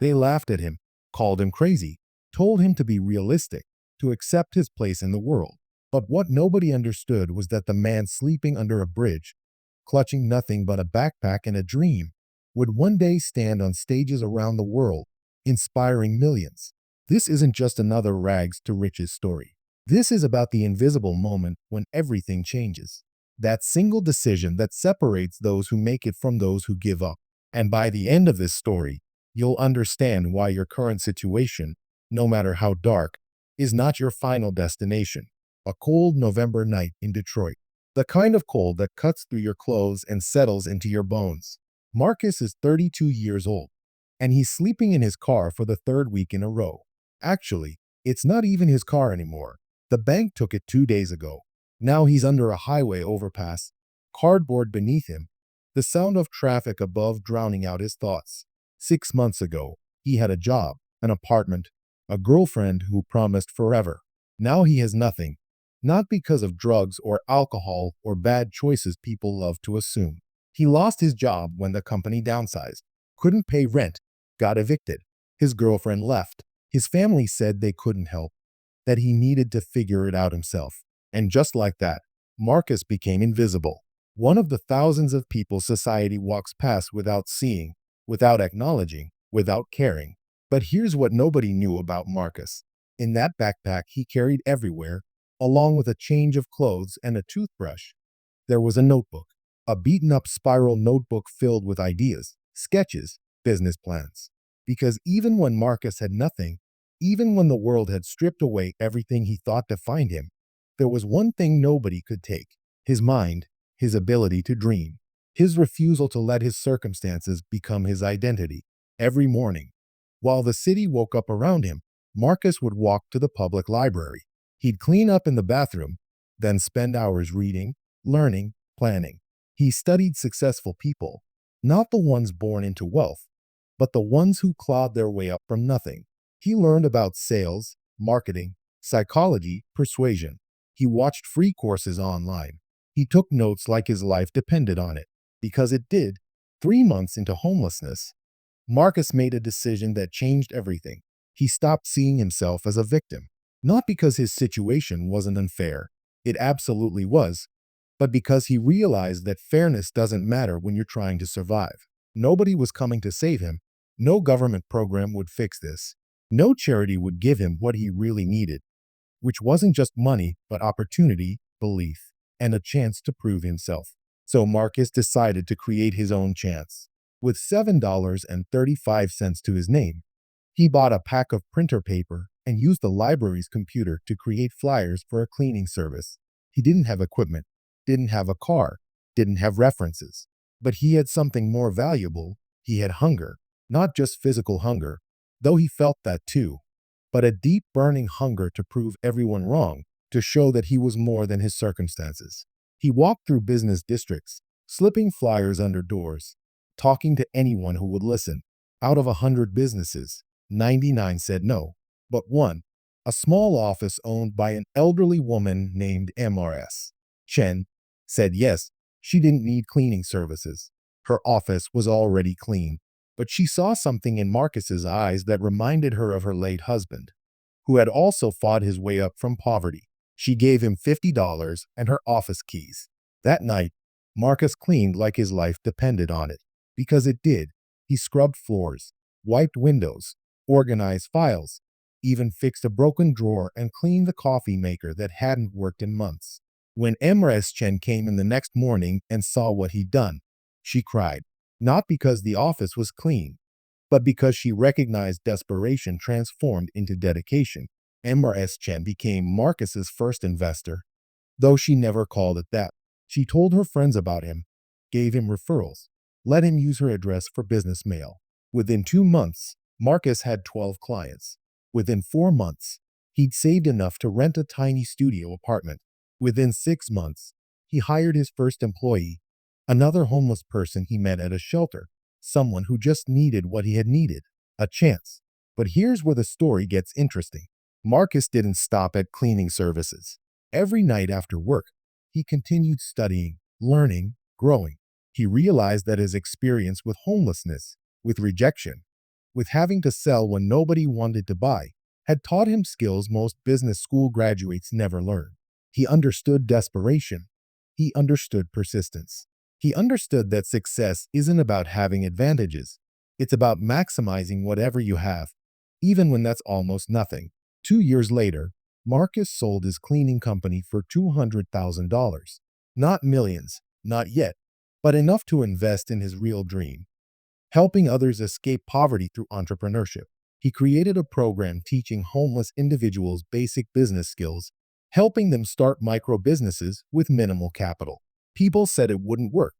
They laughed at him, called him crazy, told him to be realistic, to accept his place in the world. But what nobody understood was that the man sleeping under a bridge, clutching nothing but a backpack and a dream, would one day stand on stages around the world, inspiring millions. This isn't just another rags to riches story. This is about the invisible moment when everything changes. That single decision that separates those who make it from those who give up. And by the end of this story, you'll understand why your current situation, no matter how dark, is not your final destination. A cold November night in Detroit. The kind of cold that cuts through your clothes and settles into your bones. Marcus is 32 years old, and he's sleeping in his car for the third week in a row. Actually, it's not even his car anymore. The bank took it 2 days ago. Now he's under a highway overpass, cardboard beneath him, the sound of traffic above drowning out his thoughts. 6 months ago, he had a job, an apartment, a girlfriend who promised forever. Now he has nothing, not because of drugs or alcohol or bad choices people love to assume. He lost his job when the company downsized, couldn't pay rent, got evicted. His girlfriend left. His family said they couldn't help, that he needed to figure it out himself. And just like that, Marcus became invisible. One of the thousands of people society walks past without seeing, without acknowledging, without caring. But here's what nobody knew about Marcus. In that backpack he carried everywhere, along with a change of clothes and a toothbrush, there was a notebook, a beaten-up spiral notebook filled with ideas, sketches, business plans. Because even when Marcus had nothing, even when the world had stripped away everything he thought defined him, there was one thing nobody could take: his mind, his ability to dream, his refusal to let his circumstances become his identity. Every morning, while the city woke up around him, Marcus would walk to the public library. He'd clean up in the bathroom, then spend hours reading, learning, planning. He studied successful people, not the ones born into wealth, but the ones who clawed their way up from nothing. He learned about sales, marketing, psychology, persuasion. He watched free courses online. He took notes like his life depended on it, because it did. 3 months into homelessness, Marcus made a decision that changed everything. He stopped seeing himself as a victim, not because his situation wasn't unfair. It absolutely was, but because he realized that fairness doesn't matter when you're trying to survive. Nobody was coming to save him. No government program would fix this. No charity would give him what he really needed, which wasn't just money, but opportunity, belief, and a chance to prove himself. So Marcus decided to create his own chance. With $7.35 to his name, he bought a pack of printer paper and used the library's computer to create flyers for a cleaning service. He didn't have equipment, didn't have a car, didn't have references, but he had something more valuable. He had hunger, not just physical hunger, though he felt that too, but a deep burning hunger to prove everyone wrong, to show that he was more than his circumstances. He walked through business districts, slipping flyers under doors, talking to anyone who would listen. Out of 100 businesses, 99 said no, but one, a small office owned by an elderly woman named Ms. Chen, said yes. She didn't need cleaning services. Her office was already clean, but she saw something in Marcus's eyes that reminded her of her late husband, who had also fought his way up from poverty. She gave him $50 and her office keys. That night, Marcus cleaned like his life depended on it, because it did. He scrubbed floors, wiped windows, organized files, even fixed a broken drawer and cleaned the coffee maker that hadn't worked in months. When Ms. Chen came in the next morning and saw what he'd done, she cried, not because the office was clean, but because she recognized desperation transformed into dedication. Ms. Chen became Marcus's first investor, though she never called it that. She told her friends about him, gave him referrals, let him use her address for business mail. Within 2 months, Marcus had 12 clients. Within 4 months, he'd saved enough to rent a tiny studio apartment. Within 6 months, he hired his first employee, another homeless person he met at a shelter, someone who just needed what he had needed, a chance. But here's where the story gets interesting. Marcus didn't stop at cleaning services. Every night after work, he continued studying, learning, growing. He realized that his experience with homelessness, with rejection, with having to sell when nobody wanted to buy, had taught him skills most business school graduates never learn. He understood desperation. He understood persistence. He understood that success isn't about having advantages. It's about maximizing whatever you have, even when that's almost nothing. 2 years later, Marcus sold his cleaning company for $200,000. Not millions, not yet, but enough to invest in his real dream, helping others escape poverty through entrepreneurship. He created a program teaching homeless individuals basic business skills, helping them start micro businesses with minimal capital. People said it wouldn't work.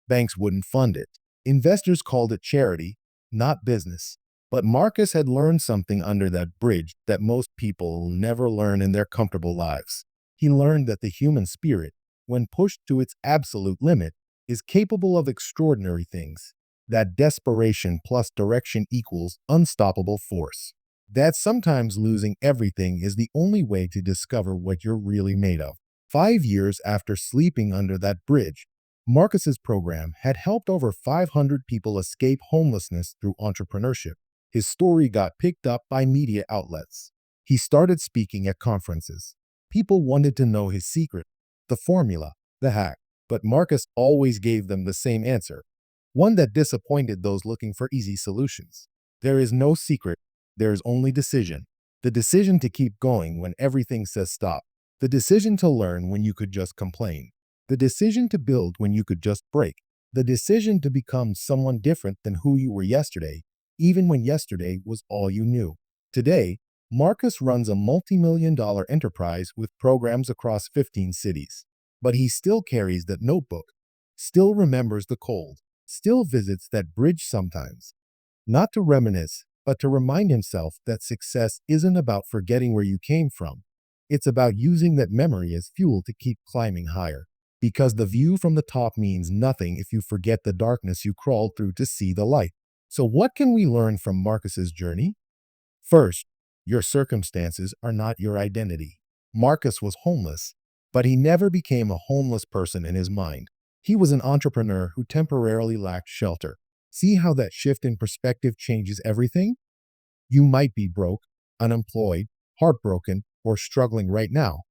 Banks wouldn't fund it. Investors called it charity, not business. But Marcus had learned something under that bridge that most people never learn in their comfortable lives. He learned that the human spirit, when pushed to its absolute limit, is capable of extraordinary things. That desperation plus direction equals unstoppable force. That sometimes losing everything is the only way to discover what you're really made of. 5 years after sleeping under that bridge, Marcus's program had helped over 500 people escape homelessness through entrepreneurship. His story got picked up by media outlets. He started speaking at conferences. People wanted to know his secret, the formula, the hack. But Marcus always gave them the same answer, one that disappointed those looking for easy solutions. There is no secret, there is only decision. The decision to keep going when everything says stop. The decision to learn when you could just complain. The decision to build when you could just break. The decision to become someone different than who you were yesterday, even when yesterday was all you knew. Today, Marcus runs a multi-million-dollar enterprise with programs across 15 cities. But he still carries that notebook, still remembers the cold, still visits that bridge sometimes. Not to reminisce, but to remind himself that success isn't about forgetting where you came from. It's about using that memory as fuel to keep climbing higher. Because the view from the top means nothing if you forget the darkness you crawled through to see the light. So what can we learn from Marcus's journey? First, your circumstances are not your identity. Marcus was homeless, but he never became a homeless person in his mind. He was an entrepreneur who temporarily lacked shelter. See how that shift in perspective changes everything? You might be broke, unemployed, heartbroken, or struggling right now.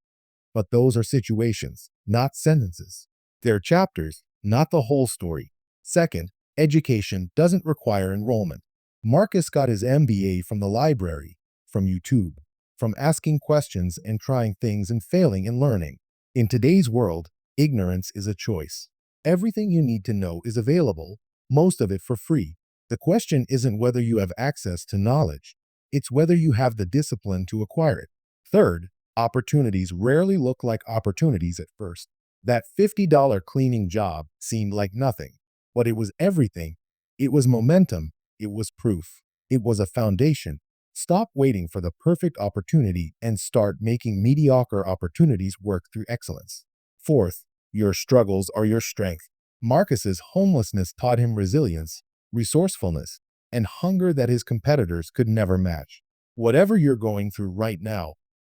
But those are situations, not sentences. They're chapters, not the whole story. Second, education doesn't require enrollment. Marcus got his MBA from the library, from YouTube, from asking questions and trying things and failing and learning. In today's world, ignorance is a choice. Everything you need to know is available, most of it for free. The question isn't whether you have access to knowledge. It's whether you have the discipline to acquire it. Third, opportunities rarely look like opportunities at first. That $50 cleaning job seemed like nothing, but it was everything. It was momentum. It was proof. It was a foundation. Stop waiting for the perfect opportunity and start making mediocre opportunities work through excellence. Fourth, your struggles are your strength. Marcus's homelessness taught him resilience, resourcefulness, and hunger that his competitors could never match. Whatever you're going through right now,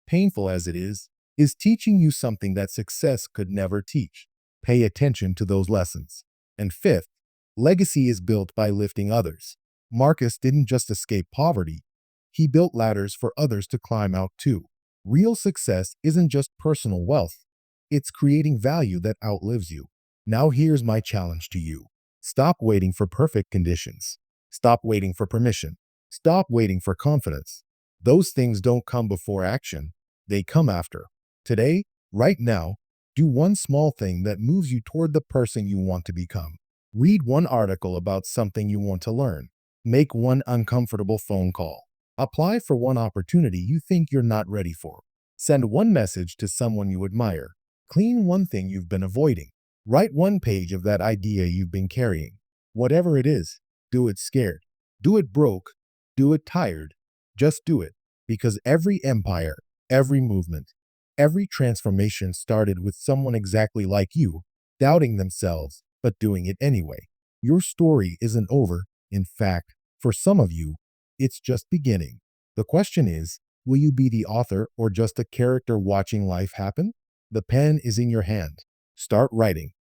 painful as it is teaching you something that success could never teach. Pay attention to those lessons. And fifth, legacy is built by lifting others. Marcus didn't just escape poverty, he built ladders for others to climb out too. Real success isn't just personal wealth, it's creating value that outlives you. Now here's my challenge to you. Stop waiting for perfect conditions. Stop waiting for permission. Stop waiting for confidence. Those things don't come before action, they come after. Today, right now, do one small thing that moves you toward the person you want to become. Read one article about something you want to learn. Make one uncomfortable phone call. Apply for one opportunity you think you're not ready for. Send one message to someone you admire. Clean one thing you've been avoiding. Write one page of that idea you've been carrying. Whatever it is, do it scared. Do it broke. Do it tired. Just do it. Because every empire, every movement, every transformation started with someone exactly like you, doubting themselves, but doing it anyway. Your story isn't over. In fact, for some of you, it's just beginning. The question is, will you be the author or just a character watching life happen? The pen is in your hand. Start writing.